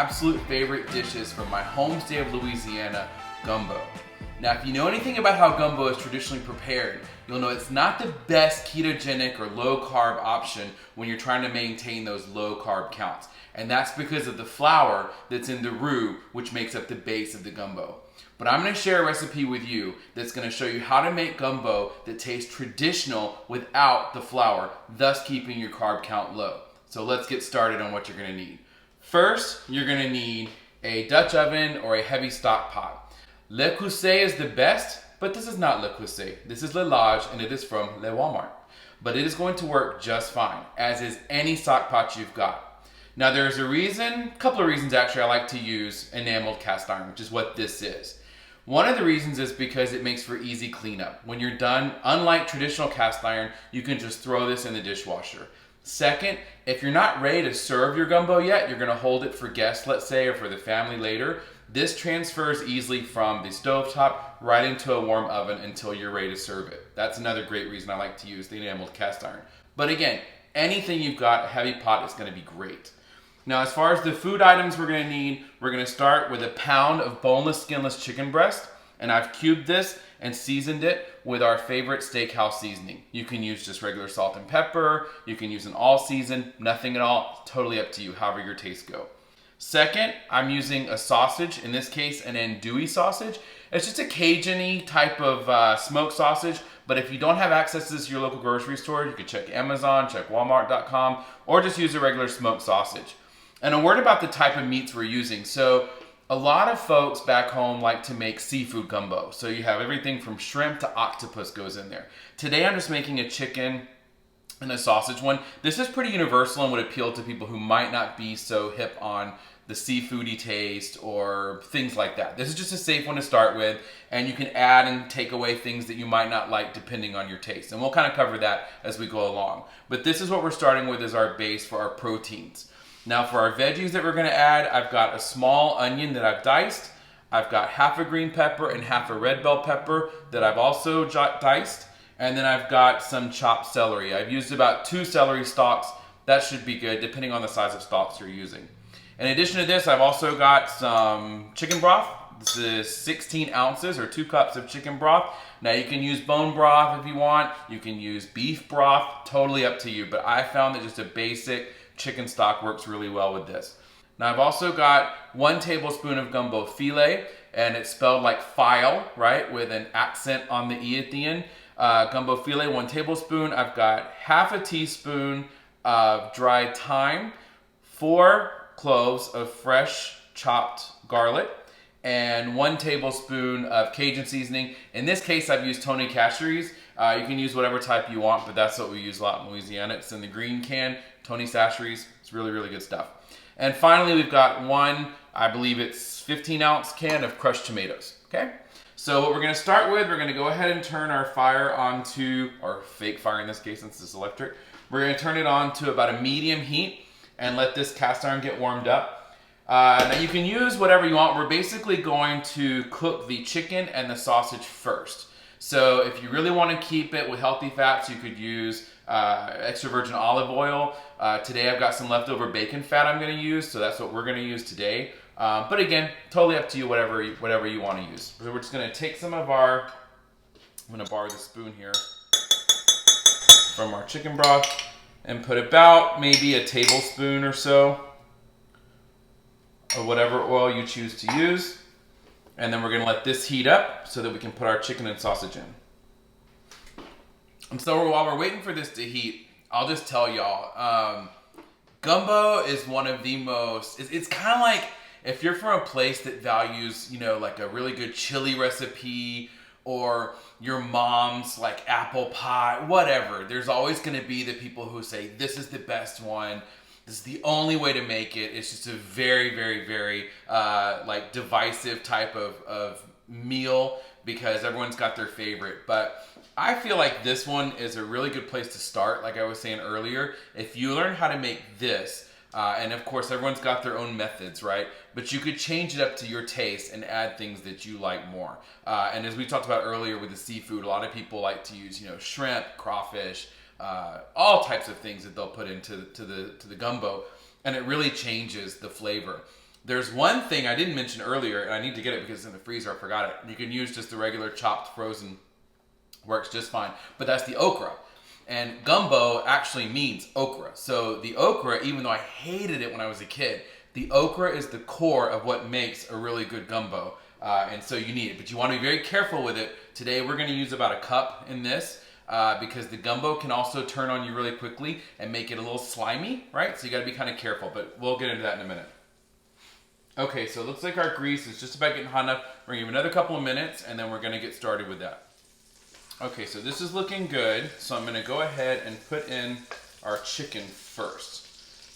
absolute favorite dishes from my home state of Louisiana, gumbo. Now, if you know anything about how gumbo is traditionally prepared, you'll know it's not the best ketogenic or low carb option when you're trying to maintain those low carb counts. And that's because of the flour that's in the roux, which makes up the base of the gumbo. But I'm going to share a recipe with you that's going to show you how to make gumbo that tastes traditional without the flour, thus keeping your carb count low. So let's get started on what you're going to need. First, you're going to need a Dutch oven or a heavy stock pot. Le Creuset is the best, but this is not Le Creuset. This is Le Lage, and it is from Le Walmart. But it is going to work just fine, as is any stock pot you've got. Now there's a couple of reasons actually I like to use enameled cast iron, which is what this is. One of the reasons is because it makes for easy cleanup. When you're done, unlike traditional cast iron, you can just throw this in the dishwasher. Second, if you're not ready to serve your gumbo yet, you're gonna hold it for guests, let's say, or for the family later, this transfers easily from the stovetop right into a warm oven until you're ready to serve it. That's another great reason I like to use the enameled cast iron. But again, anything you've got, a heavy pot is gonna be great. Now, as far as the food items we're gonna need, we're gonna start with a pound of boneless, skinless chicken breast, and I've cubed this and seasoned it with our favorite steakhouse seasoning. You can use just regular salt and pepper, you can use an all season, nothing at all, totally up to you, however your tastes go. Second, I'm using a sausage, in this case an Andouille sausage. It's just a Cajun-y type of smoked sausage, but if you don't have access to this at your local grocery store, you can check Amazon, check Walmart.com, or just use a regular smoked sausage. And a word about the type of meats we're using. So a lot of folks back home like to make seafood gumbo. So you have everything from shrimp to octopus goes in there. Today I'm just making a chicken and a sausage one. This is pretty universal and would appeal to people who might not be so hip on the seafoody taste or things like that. This is just a safe one to start with, and you can add and take away things that you might not like depending on your taste. And we'll kind of cover that as we go along. But this is what we're starting with as our base for our proteins. Now for our veggies that we're gonna add, I've got a small onion that I've diced. I've got half a green pepper and half a red bell pepper that I've also diced. And then I've got some chopped celery. I've used about 2 celery stalks. That should be good depending on the size of stalks you're using. In addition to this, I've also got some chicken broth. This is 16 ounces or 2 cups of chicken broth. Now you can use bone broth if you want. You can use beef broth, totally up to you. But I found that just a basic chicken stock works really well with this. Now I've also got 1 tablespoon of gumbo filet, and it's spelled like file, right? With an accent on the E at the end. Gumbo filet, 1 tablespoon. I've got half a teaspoon of dried thyme, 4 cloves of fresh chopped garlic, and 1 tablespoon of Cajun seasoning. In this case, I've used Tony Chachere's. You can use whatever type you want, but that's what we use a lot in Louisiana. It's in the green can, Tony Chachere's. It's really, really good stuff. And finally, we've got 1, I believe it's 15-ounce can of crushed tomatoes, okay? So what we're gonna start with, we're gonna go ahead and turn our fire onto, or fake fire in this case since it's electric. We're gonna turn it on to about a medium heat and let this cast iron get warmed up. Now you can use whatever you want. We're basically going to cook the chicken and the sausage first. So if you really want to keep it with healthy fats, you could use extra virgin olive oil. Today I've got some leftover bacon fat I'm going to use, so that's what we're going to use today. But again, totally up to you, whatever you want to use. So we're just going to take some of I'm going to borrow the spoon here from our chicken broth and put about maybe a tablespoon or so of whatever oil you choose to use. And then we're gonna let this heat up so that we can put our chicken and sausage in. And so while we're waiting for this to heat, I'll just tell y'all, gumbo is one of the most, it's kind of like if you're from a place that values, like a really good chili recipe or your mom's like apple pie, whatever. There's always gonna be the people who say, this is the best one. This is the only way to make it. It's just a very, very, very like divisive type of meal because everyone's got their favorite. But I feel like this one is a really good place to start. Like I was saying earlier, if you learn how to make this, and of course everyone's got their own methods, right? But you could change it up to your taste and add things that you like more. And as we talked about earlier with the seafood, a lot of people like to use, shrimp, crawfish, all types of things that they'll put into the gumbo, and it really changes the flavor. There's one thing I didn't mention earlier, and I need to get it because it's in the freezer, I forgot it. You can use just the regular chopped frozen, works just fine. But that's the okra. And gumbo actually means okra. So the okra, even though I hated it when I was a kid, the okra is the core of what makes a really good gumbo. And so you need it. But you want to be very careful with it. Today we're going to use about a cup in this because the gumbo can also turn on you really quickly and make it a little slimy, right? So you got to be kind of careful, but we'll get into that in a minute. Okay, so it looks like our grease is just about getting hot enough. We're going to give it another couple of minutes and then we're going to get started with that. Okay, so this is looking good. So I'm going to go ahead and put in our chicken first.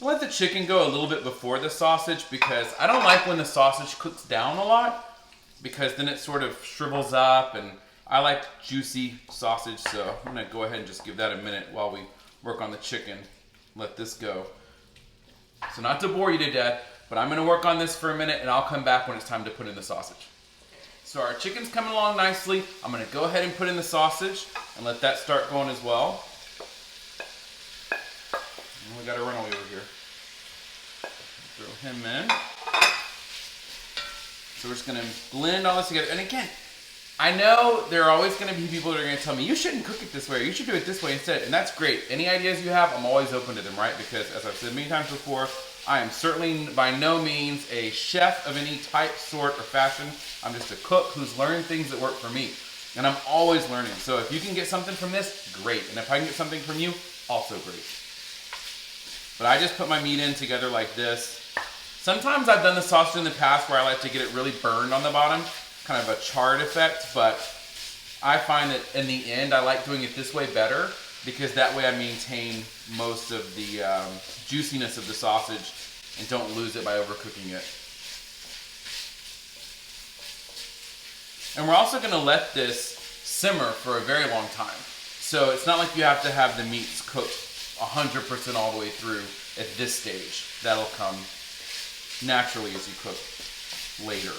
Let the chicken go a little bit before the sausage because I don't like when the sausage cooks down a lot because then it sort of shrivels up, and I like juicy sausage, so I'm going to go ahead and just give that a minute while we work on the chicken. Let this go. So not to bore you to death, but I'm going to work on this for a minute and I'll come back when it's time to put in the sausage. So our chicken's coming along nicely. I'm going to go ahead and put in the sausage and let that start going as well. And we got a runaway over here. Throw him in. So we're just going to blend all this together. And again, I know there are always going to be people that are going to tell me, you shouldn't cook it this way, or you should do it this way instead. And that's great. Any ideas you have, I'm always open to them, right? Because as I've said many times before, I am certainly by no means a chef of any type, sort, or fashion. I'm just a cook who's learned things that work for me. And I'm always learning. So if you can get something from this, great. And if I can get something from you, also great. But I just put my meat in together like this. Sometimes I've done the sausage in the past where I like to get it really burned on the bottom, kind of a charred effect, but I find that in the end I like doing it this way better because that way I maintain most of the juiciness of the sausage and don't lose it by overcooking it. And we're also going to let this simmer for a very long time. So it's not like you have to have the meats cooked 100% all the way through at this stage. That'll come naturally as you cook later.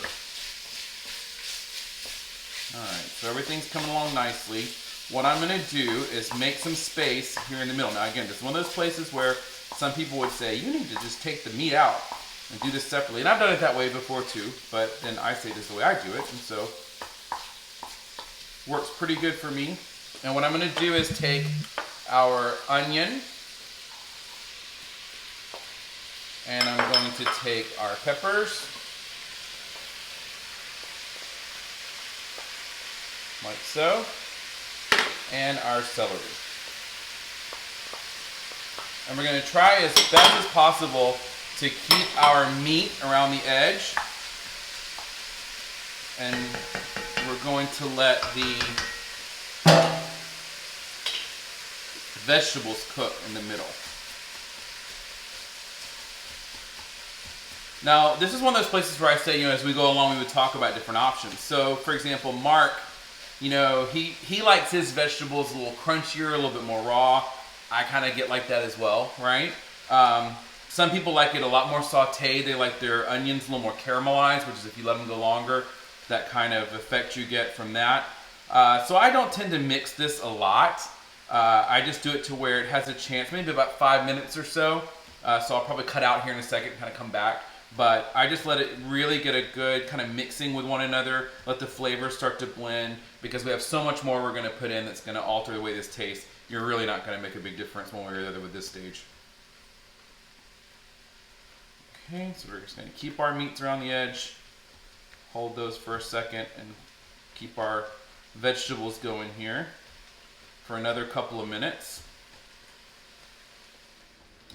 Alright, so everything's coming along nicely. What I'm going to do is make some space here in the middle. Now again, this is one of those places where some people would say, you need to just take the meat out and do this separately. And I've done it that way before too, but then I say this is the way I do it, and so works pretty good for me. And what I'm going to do is take our onion, and I'm going to take our peppers, like so, and our celery. And we're going to try as best as possible to keep our meat around the edge. And we're going to let the vegetables cook in the middle. Now, this is one of those places where I say, as we go along, we would talk about different options. So, for example, Mark, he likes his vegetables a little crunchier, a little bit more raw. I kind of get like that as well, right? Some people like it a lot more sauteed. They like their onions a little more caramelized, which is if you let them go longer, that kind of effect you get from that. So I don't tend to mix this a lot. I just do it to where it has a chance, maybe about 5 minutes or so. So I'll probably cut out here in a second and kind of come back. But I just let it really get a good kind of mixing with one another, let the flavors start to blend, because we have so much more we're going to put in that's going to alter the way this tastes. You're really not going to make a big difference one way or the other with this stage. Okay, so we're just going to keep our meats around the edge, hold those for a second, and keep our vegetables going here for another couple of minutes.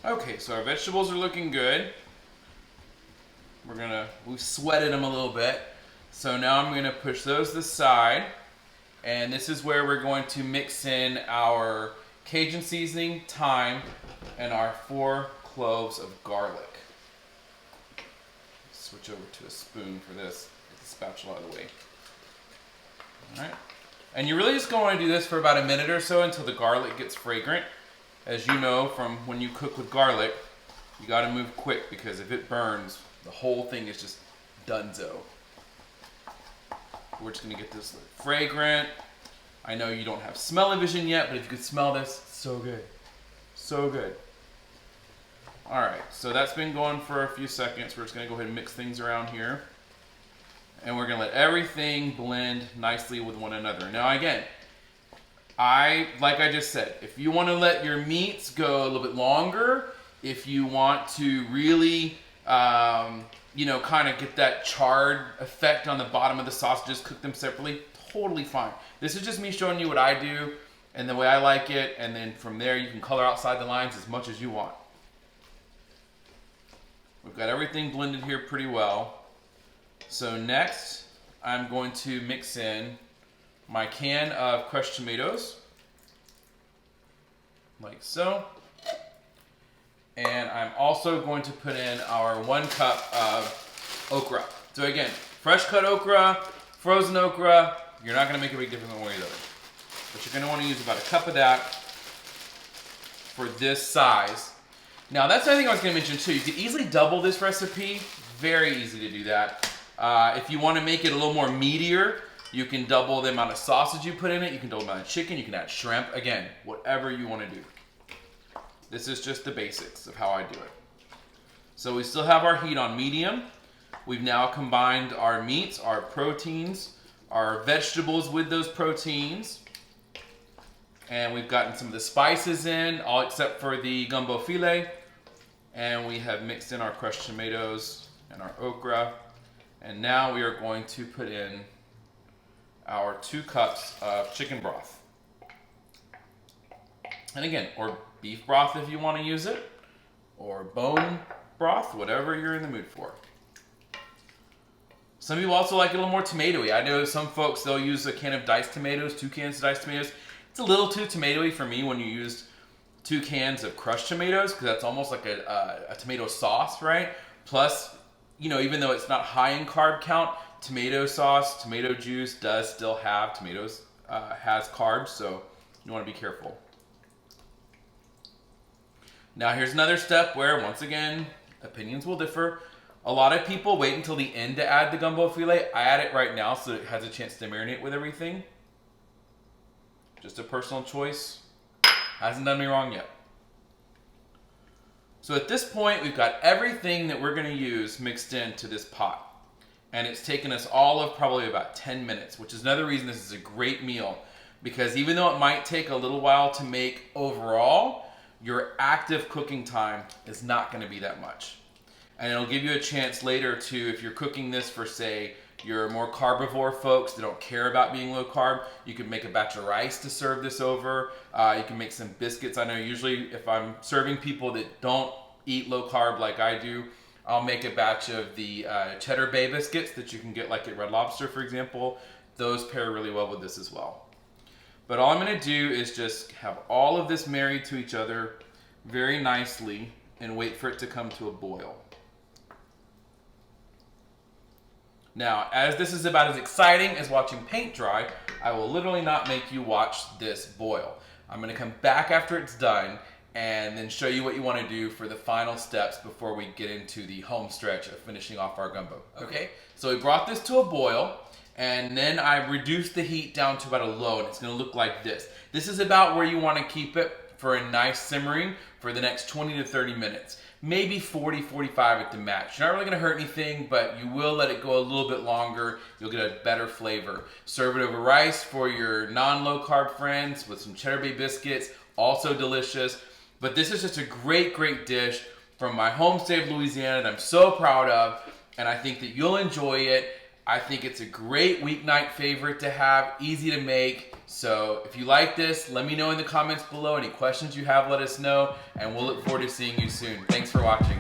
Okay, so our vegetables are looking good. We've sweated them a little bit. So now I'm going to push those to the side. And this is where we're going to mix in our Cajun seasoning, thyme, and our 4 cloves of garlic. Switch over to a spoon for this. Get the spatula out of the way. Alright. And you're really just going to do this for about a minute or so until the garlic gets fragrant. As you know from when you cook with garlic, you got to move quick because if it burns, the whole thing is just donezo. We're just going to get this fragrant. I know you don't have smell-o-vision yet, but if you could smell this, so good. So good. All right, so that's been going for a few seconds. We're just gonna go ahead and mix things around here. And we're gonna let everything blend nicely with one another. Now again, like I just said, if you wanna let your meats go a little bit longer, if you want to really, you know, kind of get that charred effect on the bottom of the sausages, cook them separately, totally fine. This is just me showing you what I do and the way I like it, and then from there you can color outside the lines as much as you want. We've got everything blended here pretty well. So next, I'm going to mix in my can of crushed tomatoes, like so. And I'm also going to put in our 1 cup of okra. So again, fresh cut okra, frozen okra, you're not gonna make a big difference one way or the other. But you're gonna wanna use about 1 cup of that for this size. Now that's the other thing I was gonna mention too. You could easily double this recipe. Very easy to do that. If you wanna make it a little more meatier, you can double the amount of sausage you put in it. You can double the amount of chicken. You can add shrimp. Again, whatever you wanna do. This is just the basics of how I do it. So we still have our heat on medium. We've now combined our meats, our proteins, our vegetables with those proteins. And we've gotten some of the spices in, all except for the gumbo filet. And we have mixed in our crushed tomatoes and our okra. And now we are going to put in our 2 cups of chicken broth. And again, or beef broth if you want to use it, or bone broth, whatever you're in the mood for. Some people also like it a little more tomatoey. I know some folks, they'll use a can of diced tomatoes, 2 cans of diced tomatoes. It's a little too tomatoey for me when you used 2 cans of crushed tomatoes, because that's almost like a tomato sauce, right? Plus, you know, even though it's not high in carb count, tomato sauce, tomato juice does still have, tomatoes has carbs, so you want to be careful. Now here's another step where, once again, opinions will differ. A lot of people wait until the end to add the gumbo filet. I add it right now so it has a chance to marinate with everything. Just a personal choice. Hasn't done me wrong yet. So at this point, we've got everything that we're gonna use mixed into this pot. And it's taken us all of probably about 10 minutes, which is another reason this is a great meal. Because even though it might take a little while to make overall, your active cooking time is not gonna be that much. And it'll give you a chance later to, if you're cooking this for, say, your more carbivore folks that don't care about being low carb, you can make a batch of rice to serve this over. You can make some biscuits. I know usually if I'm serving people that don't eat low carb like I do, I'll make a batch of the cheddar bay biscuits that you can get like at Red Lobster, for example. Those pair really well with this as well. But all I'm gonna do is just have all of this married to each other very nicely and wait for it to come to a boil. Now, as this is about as exciting as watching paint dry, I will literally not make you watch this boil. I'm gonna come back after it's done and then show you what you wanna do for the final steps before we get into the home stretch of finishing off our gumbo. Okay, so we brought this to a boil, and then I reduced the heat down to about a low, and it's gonna look like this. This is about where you wanna keep it for a nice simmering for the next 20 to 30 minutes. Maybe 40, 45 at the max. You're not really gonna hurt anything, but you will let it go a little bit longer. You'll get a better flavor. Serve it over rice for your non-low carb friends with some cheddar bay biscuits, also delicious. But this is just a great, great dish from my home state of Louisiana that I'm so proud of, and I think that you'll enjoy it. I think it's a great weeknight favorite to have, easy to make. So if you like this, let me know in the comments below. Any questions you have, let us know, and we'll look forward to seeing you soon. Thanks for watching.